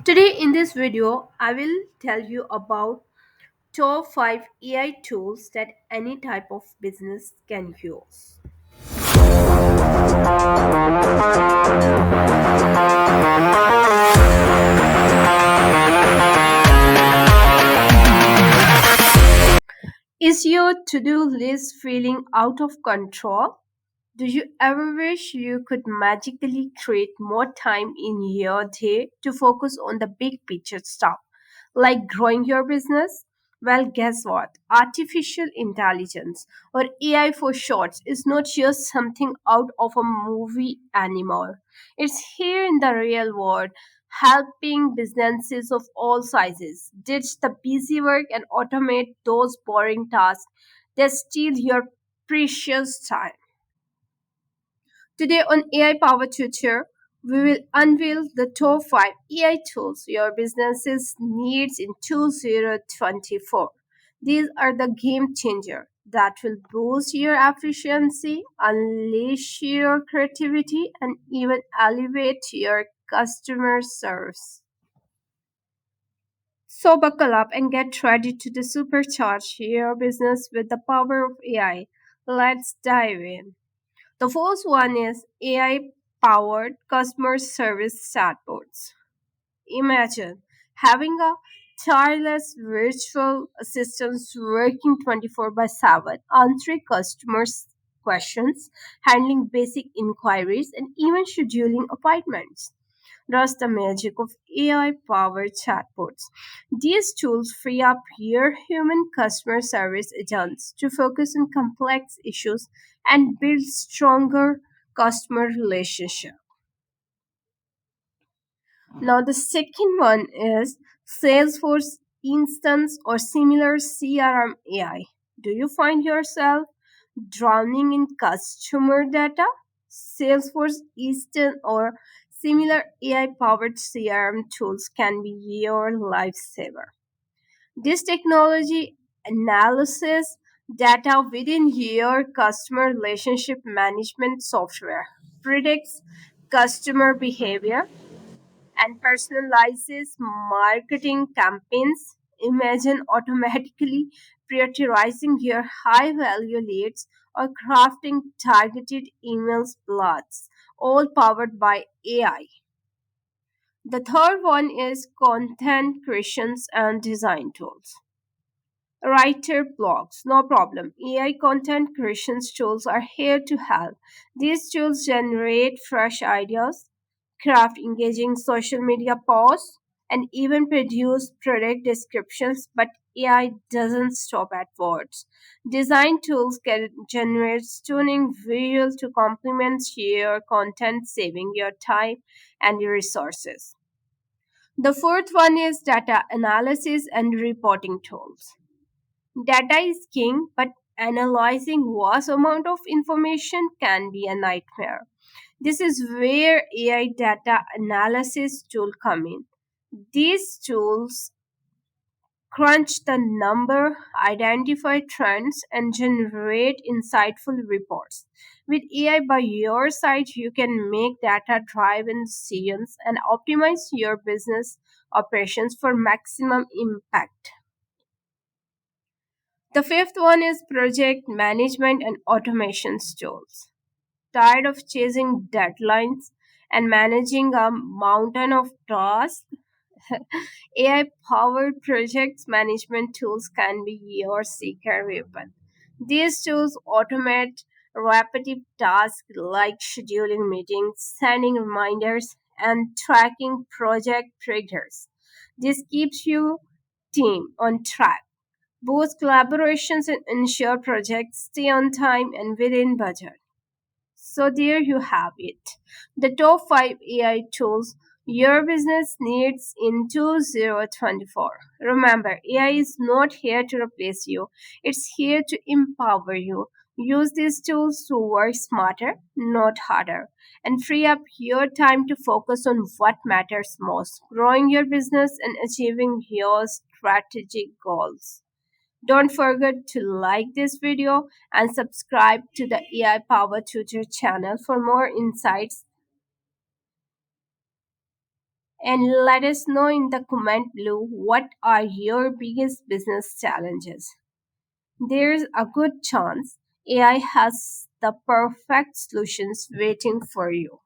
Today in this video, I will tell you about top 5 AI tools that any type of business can use. Is your to-do list feeling out of control? Do you ever wish you could magically create more time in your day to focus on the big picture stuff, like growing your business? Well, guess what? Artificial intelligence, or AI for short, is not just something out of a movie anymore. It's here in the real world, helping businesses of all sizes ditch the busy work and automate those boring tasks that steal your precious time. Today on AI Power Tutor, we will unveil the top 5 AI tools your businesses needs in 2024. These are the game changer that will boost your efficiency, unleash your creativity, and even elevate your customer service. So buckle up and get ready to supercharge your business with the power of AI. Let's dive in. The first one is AI powered customer service chatbots. Imagine having a tireless virtual assistant working 24 by 7, answering customers' questions, handling basic inquiries, and even scheduling appointments. That's the magic of AI powered chatbots. These tools free up your human customer service agents to focus on complex issues and build stronger customer relationships. Now, the second one is Salesforce Instance or similar CRM AI. Do you find yourself drowning in customer data? Salesforce Instant or similar AI powered CRM tools can be your lifesaver. This technology analyzes data within your customer relationship management software, predicts customer behavior, and personalizes marketing campaigns. Imagine automatically prioritizing your high value leads or crafting targeted emails blasts, all powered by AI. The third one is content creations and design tools. Writer blogs, no problem. AI content creations tools are here to help. These tools generate fresh ideas, craft engaging social media posts, and even produce product descriptions, but AI doesn't stop at words. Design tools can generate stunning visuals to complement your content, saving your time and your resources. The fourth one is data analysis and reporting tools. Data is king, but analyzing vast amount of information can be a nightmare. This is where AI data analysis tool come in. These tools crunch the number, identify trends, and generate insightful reports. With AI by your side, you can make data driven decisions and optimize your business operations for maximum impact. The fifth one is project management and automation tools. Tired of chasing deadlines and managing a mountain of tasks? AI powered project management tools can be your secret weapon. These tools automate repetitive tasks like scheduling meetings, sending reminders, and tracking project triggers. This keeps your team on track, boosts collaborations, and ensure projects stay on time and within budget. So there you have it. The top 5 AI tools your business needs in 2024. Remember, AI is not here to replace you. It's here to empower you. Use these tools to work smarter, not harder, and free up your time to focus on what matters most, growing your business and achieving your strategic goals. Don't forget to like this video and subscribe to the AI Power Tutor channel for more insights And let us know in the comment below what are your biggest business challenges. There's a good chance AI has the perfect solutions waiting for you.